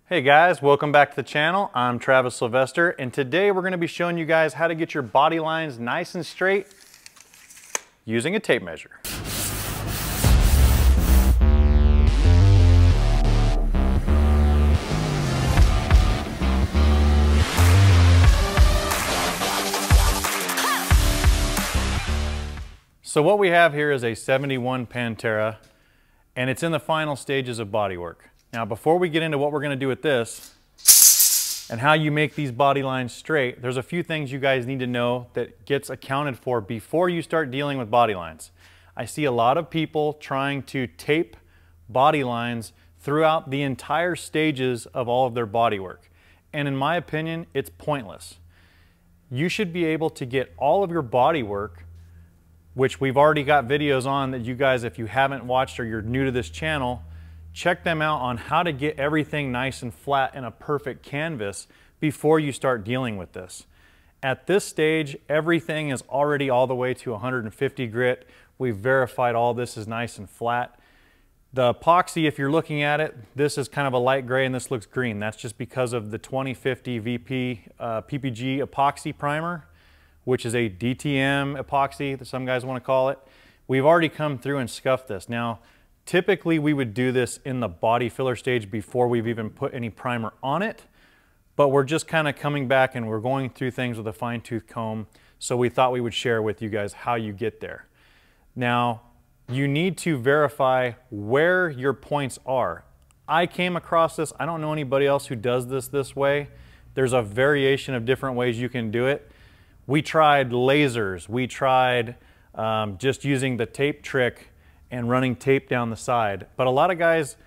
Hey guys, welcome back to the channel. I'm Travis Sylvester, and today we're going to be showing you guys how to get your body lines nice and straight using a tape measure. So what we have here is a 71 Pantera, and it's in the final stages of bodywork. Now, before we get into what we're going to do with this and how you make these body lines straight, there's a few things you guys need to know that gets accounted for before you start dealing with body lines. I see a lot of people trying to tape body lines throughout the entire stages of all of their bodywork. And in my opinion, it's pointless. You should be able to get all of your bodywork, which we've already got videos on that you guys, if you haven't watched or you're new to this channel, check them out on how to get everything nice and flat in a perfect canvas before you start dealing with this. At this stage, everything is already all the way to 150 grit. We've verified all this is nice and flat. The epoxy, if you're looking at it, this is kind of a light gray and this looks green. That's just because of the 2050 VP PPG epoxy primer, which is a DTM epoxy that some guys want to call it. We've already come through and scuffed this. Now, typically we would do this in the body filler stage before we've even put any primer on it, but we're just kind of coming back and we're going through things with a fine-tooth comb, so we thought we would share with you guys how you get there. Now, you need to verify where your points are. I came across this, I don't know anybody else who does this way. There's a variation of different ways you can do it. We tried lasers, we tried just using the tape trick and running tape down the side. But a lot of guys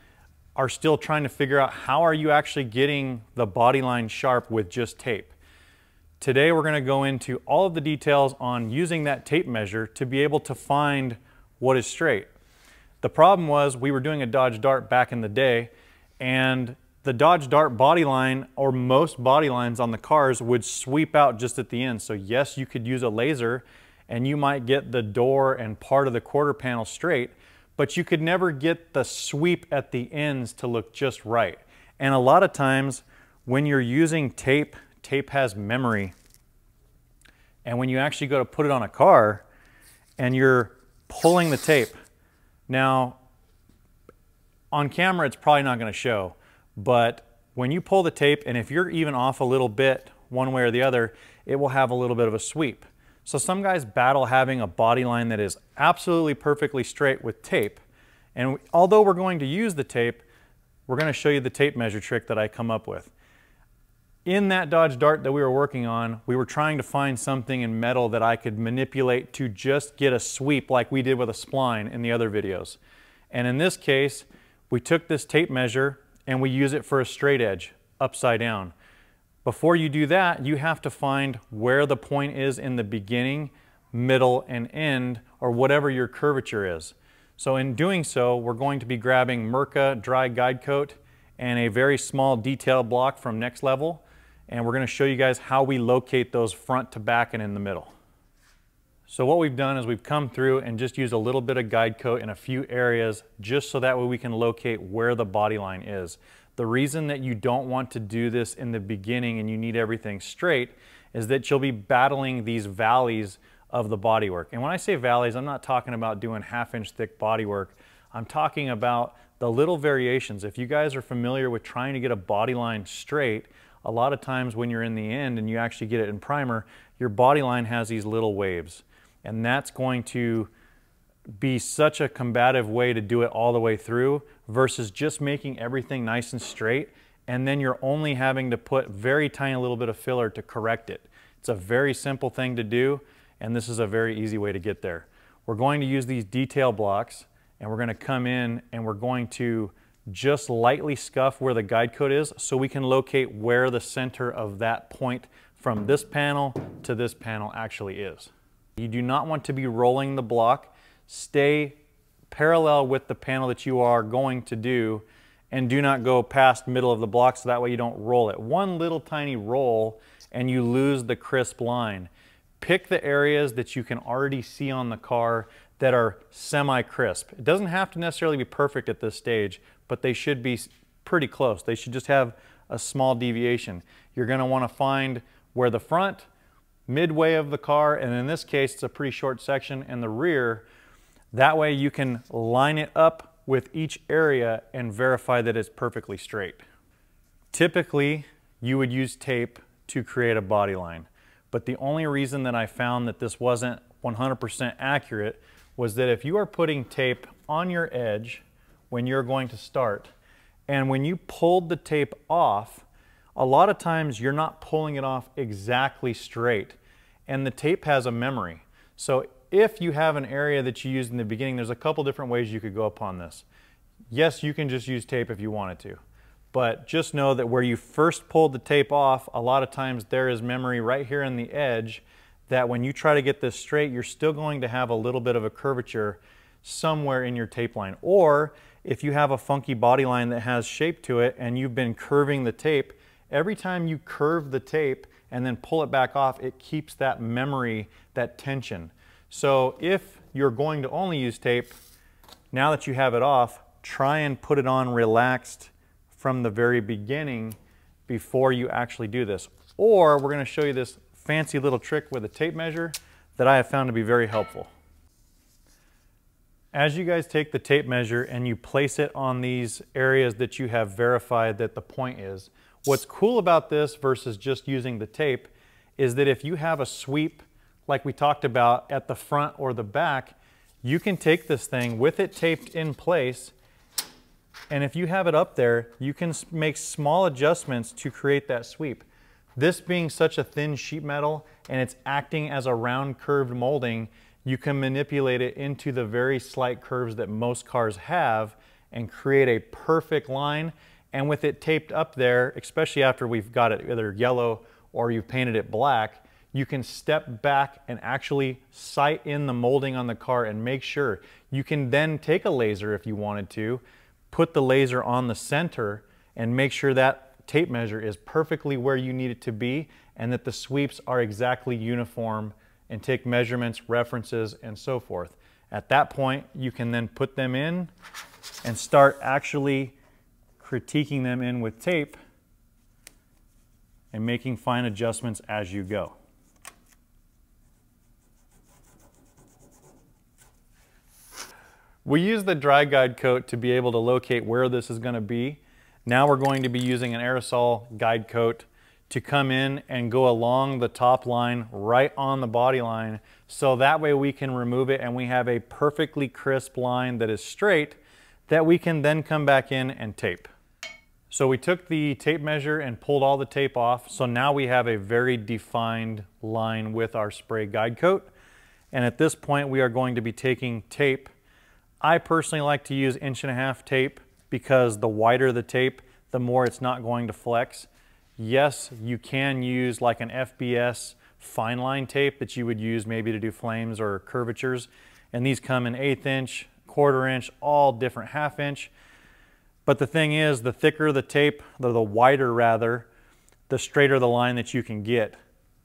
are still trying to figure out how are you actually getting the body line sharp with just tape. Today we're gonna go into all of the details on using that tape measure to be able to find what is straight. The problem was we were doing a Dodge Dart back in the day, and the Dodge Dart body line, or most body lines on the cars, would sweep out just at the end. So yes, you could use a laser and you might get the door and part of the quarter panel straight, but you could never get the sweep at the ends to look just right. And a lot of times when you're using tape, tape has memory. And when you actually go to put it on a car and you're pulling the tape, now on camera it's probably not going to show, but when you pull the tape, and if you're even off a little bit one way or the other, it will have a little bit of a sweep. So some guys battle having a body line that is absolutely perfectly straight with tape. And although we're going to use the tape, we're going to show you the tape measure trick that I come up with. In that Dodge Dart that we were working on, we were trying to find something in metal that I could manipulate to just get a sweep like we did with a spline in the other videos. And in this case, we took this tape measure and we use it for a straight edge, upside down. Before you do that, you have to find where the point is in the beginning, middle, and end, or whatever your curvature is. So in doing so, we're going to be grabbing Mirka dry guide coat and a very small detail block from Next Level, and we're going to show you guys how we locate those front to back and in the middle. So what we've done is we've come through and just used a little bit of guide coat in a few areas just so that way we can locate where the body line is. The reason that you don't want to do this in the beginning and you need everything straight is that you'll be battling these valleys of the bodywork. And when I say valleys, I'm not talking about doing half-inch thick bodywork. I'm talking about the little variations. If you guys are familiar with trying to get a body line straight, a lot of times when you're in the end and you actually get it in primer, your body line has these little waves. And that's going to be such a combative way to do it all the way through versus just making everything nice and straight, and then you're only having to put very tiny little bit of filler to correct it. It's a very simple thing to do, and this is a very easy way to get there. We're going to use these detail blocks, and we're going to come in and we're going to just lightly scuff where the guide coat is so we can locate where the center of that point from this panel to this panel actually is. You do not want to be rolling the block. Stay parallel with the panel that you are going to do, and do not go past middle of the block so that way you don't roll it. One little tiny roll and you lose the crisp line. Pick the areas that you can already see on the car that are semi-crisp. It doesn't have to necessarily be perfect at this stage, but they should be pretty close. They should just have a small deviation. You're going to want to find where the front, midway of the car, and in this case it's a pretty short section, and the rear. That way you can line it up with each area and verify that it's perfectly straight. Typically you would use tape to create a body line, but the only reason that I found that this wasn't 100% accurate was that if you are putting tape on your edge when you're going to start, and when you pulled the tape off, a lot of times you're not pulling it off exactly straight, and the tape has a memory. So if you have an area that you used in the beginning, there's a couple different ways you could go upon this. Yes, you can just use tape if you wanted to, but just know that where you first pulled the tape off, a lot of times there is memory right here in the edge that when you try to get this straight, you're still going to have a little bit of a curvature somewhere in your tape line. Or if you have a funky body line that has shape to it and you've been curving the tape, every time you curve the tape and then pull it back off, it keeps that memory, that tension. So if you're going to only use tape, now that you have it off, try and put it on relaxed from the very beginning before you actually do this. Or we're going to show you this fancy little trick with a tape measure that I have found to be very helpful. As you guys take the tape measure and you place it on these areas that you have verified that the point is, what's cool about this versus just using the tape is that if you have a sweep like we talked about at the front or the back, you can take this thing with it taped in place, and if you have it up there, you can make small adjustments to create that sweep. This being such a thin sheet metal and it's acting as a round curved molding, you can manipulate it into the very slight curves that most cars have and create a perfect line. And with it taped up there, especially after we've got it either yellow or you've painted it black, you can step back and actually sight in the molding on the car and make sure. You can then take a laser if you wanted to, put the laser on the center and make sure that tape measure is perfectly where you need it to be and that the sweeps are exactly uniform, and take measurements, references, and so forth. At that point, you can then put them in and start actually critiquing them in with tape and making fine adjustments as you go. We use the dry guide coat to be able to locate where this is going to be. Now we're going to be using an aerosol guide coat to come in and go along the top line right on the body line, so that way we can remove it and we have a perfectly crisp line that is straight that we can then come back in and tape. So we took the tape measure and pulled all the tape off, so now we have a very defined line with our spray guide coat. And at this point we are going to be taking tape. I personally like to use 1.5" tape because the wider the tape, the more it's not going to flex. Yes, you can use like an FBS fine line tape that you would use maybe to do flames or curvatures. And these come in 1/8 inch, 1/4 inch, all different 1/2 inch. But the thing is, the thicker the tape, the wider rather, the straighter the line that you can get.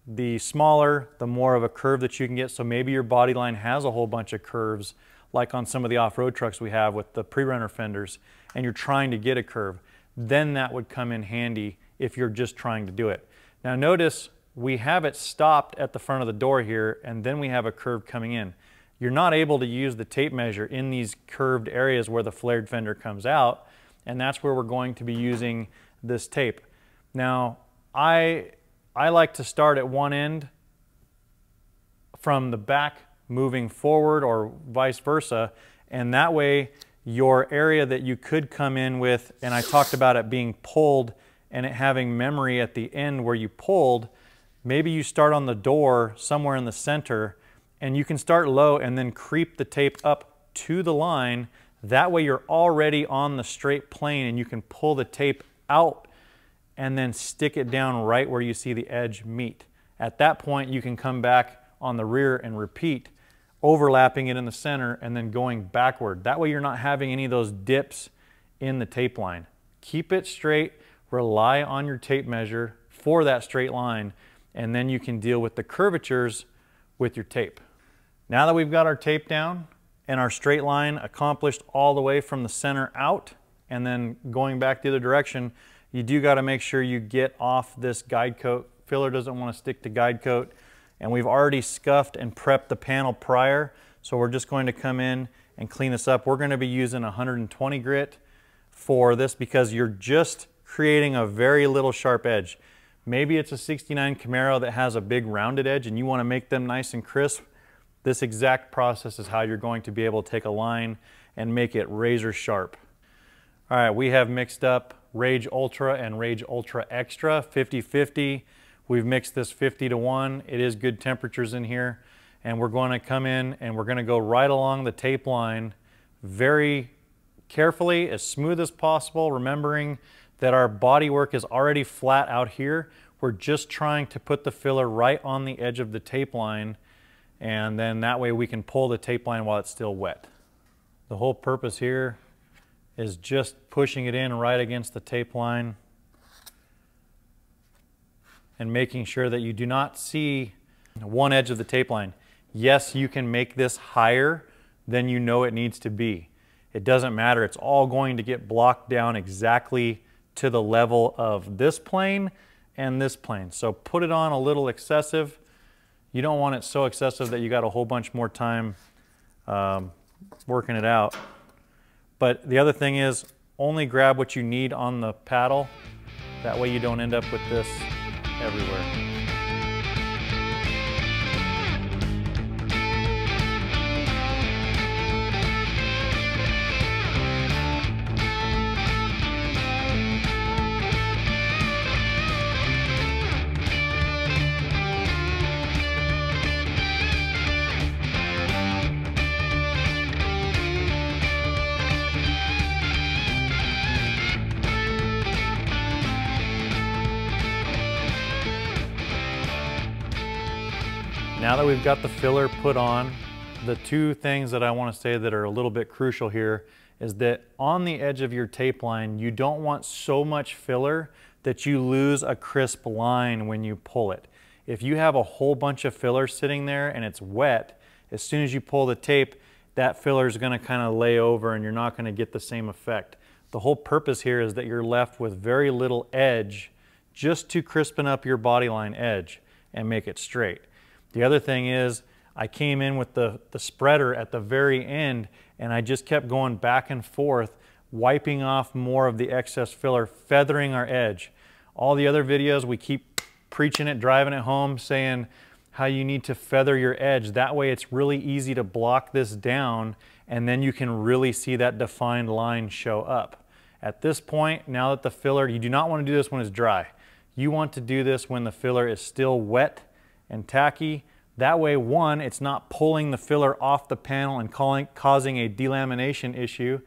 The smaller, the more of a curve that you can get. So maybe your body line has a whole bunch of curves, like on some of the off-road trucks we have with the pre-runner fenders, and you're trying to get a curve. Then that would come in handy if you're just trying to do it. Now notice we have it stopped at the front of the door here, and then we have a curve coming in. You're not able to use the tape measure in these curved areas where the flared fender comes out, and that's where we're going to be using this tape. Now I like to start at one end from the back moving forward or vice versa, and that way your area that you could come in with, and I talked about it being pulled and it having memory at the end where you pulled, maybe you start on the door somewhere in the center and you can start low and then creep the tape up to the line. That way you're already on the straight plane and you can pull the tape out and then stick it down right where you see the edge meet. At that point you can come back on the rear and repeat, overlapping it in the center and then going backward. That way you're not having any of those dips in the tape line. Keep it straight, rely on your tape measure for that straight line, and then you can deal with the curvatures with your tape. Now that we've got our tape down and our straight line accomplished all the way from the center out and then going back the other direction, you do got to make sure you get off this guide coat. Filler doesn't want to stick to guide coat. And we've already scuffed and prepped the panel prior, so we're just going to come in and clean this up. We're going to be using 120 grit for this because you're just creating a very little sharp edge. Maybe it's a 69 Camaro that has a big rounded edge and you want to make them nice and crisp. This exact process is how you're going to be able to take a line and make it razor sharp. All right, we have mixed up Rage Ultra and Rage Ultra Extra 50-50. We've mixed this 50-1. It is good temperatures in here. And we're going to come in and we're going to go right along the tape line very carefully, as smooth as possible, remembering that our body work is already flat out here. We're just trying to put the filler right on the edge of the tape line, and then that way we can pull the tape line while it's still wet. The whole purpose here is just pushing it in right against the tape line and making sure that you do not see one edge of the tape line. Yes, you can make this higher than you know it needs to be. It doesn't matter. It's all going to get blocked down exactly to the level of this plane and this plane. So put it on a little excessive. You don't want it so excessive that you got a whole bunch more time working it out. But the other thing is, only grab what you need on the paddle. That way you don't end up with this everywhere. Now that we've got the filler put on, the two things that I want to say that are a little bit crucial here is that on the edge of your tape line, you don't want so much filler that you lose a crisp line when you pull it. If you have a whole bunch of filler sitting there and it's wet, as soon as you pull the tape, that filler is going to kind of lay over and you're not going to get the same effect. The whole purpose here is that you're left with very little edge just to crispen up your body line edge and make it straight. The other thing is, I came in with the spreader at the very end and I just kept going back and forth, wiping off more of the excess filler, feathering our edge. All the other videos, we keep preaching it, driving it home, saying how you need to feather your edge. That way it's really easy to block this down and then you can really see that defined line show up. At this point, now that the filler, you do not want to do this when it's dry. You want to do this when the filler is still wet and tacky. That way, one, it's not pulling the filler off the panel and causing a delamination issue.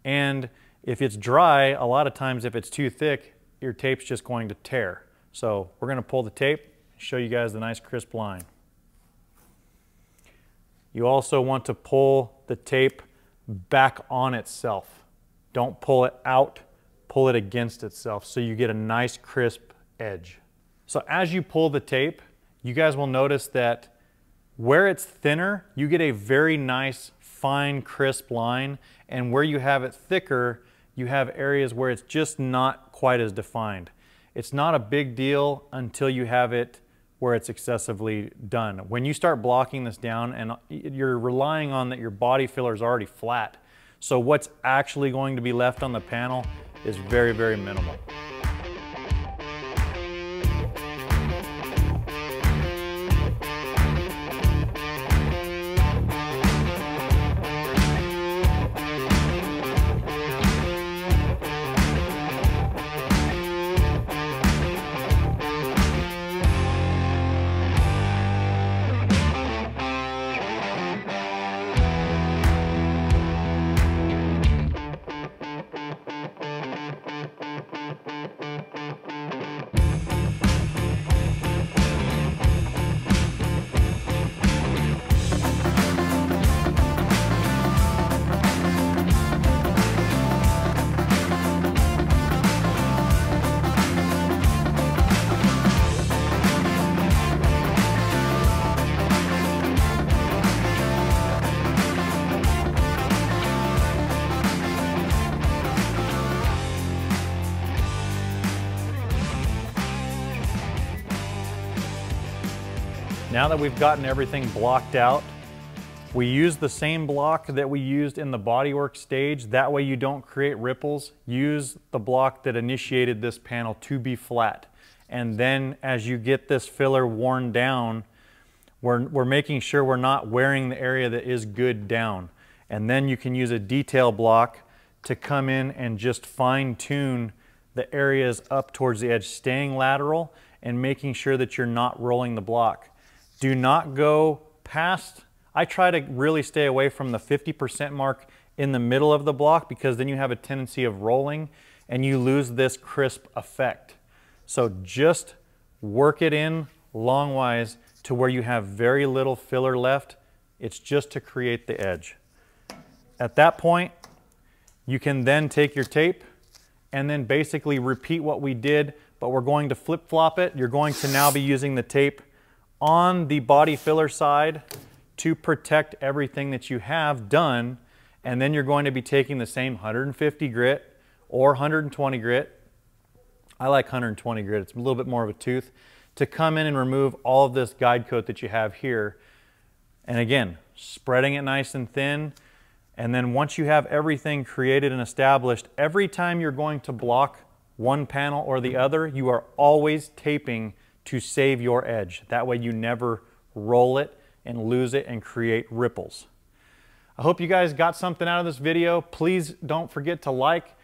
And if it's dry, a lot of times if it's too thick, your tape's just going to tear. So we're going to pull the tape, show you guys the nice crisp line. You also want to pull the tape back on itself. Don't pull it out, pull it against itself so you get a nice crisp edge. So as you pull the tape, you guys will notice that where it's thinner, you get a very nice, fine, crisp line, and where you have it thicker, you have areas where it's just not quite as defined. It's not a big deal until you have it where it's excessively done. When you start blocking this down, and you're relying on that your body filler is already flat, so what's actually going to be left on the panel is very, very minimal. Now that we've gotten everything blocked out, we use the same block that we used in the bodywork stage. That way you don't create ripples. Use the block that initiated this panel to be flat. And then as you get this filler worn down, we're making sure we're not wearing the area that is good down. And then you can use a detail block to come in and just fine tune the areas up towards the edge, staying lateral and making sure that you're not rolling the block. Do not go past, I try to really stay away from the 50% mark in the middle of the block, because then you have a tendency of rolling and you lose this crisp effect. So just work it in longwise to where you have very little filler left. It's just to create the edge. At that point, you can then take your tape and then basically repeat what we did, but we're going to flip-flop it. You're going to now be using the tape on the body filler side to protect everything that you have done, and then you're going to be taking the same 150 grit or 120 grit. I like 120 grit, it's a little bit more of a tooth, to come in and remove all of this guide coat that you have here. And again, spreading it nice and thin. And then once you have everything created and established, every time you're going to block one panel or the other, you are always taping to save your edge. That way you never roll it and lose it and create ripples. I hope you guys got something out of this video. Please don't forget to like,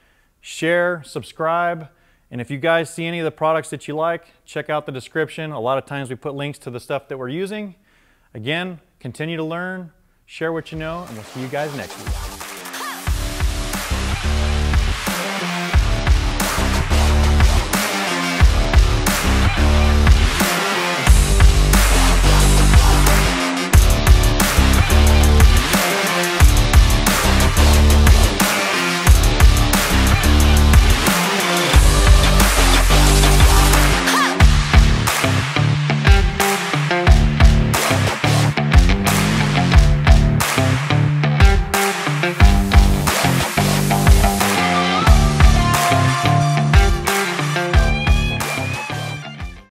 share, subscribe. And if you guys see any of the products that you like, check out the description. A lot of times we put links to the stuff that we're using. Again, continue to learn, share what you know, and we'll see you guys next week.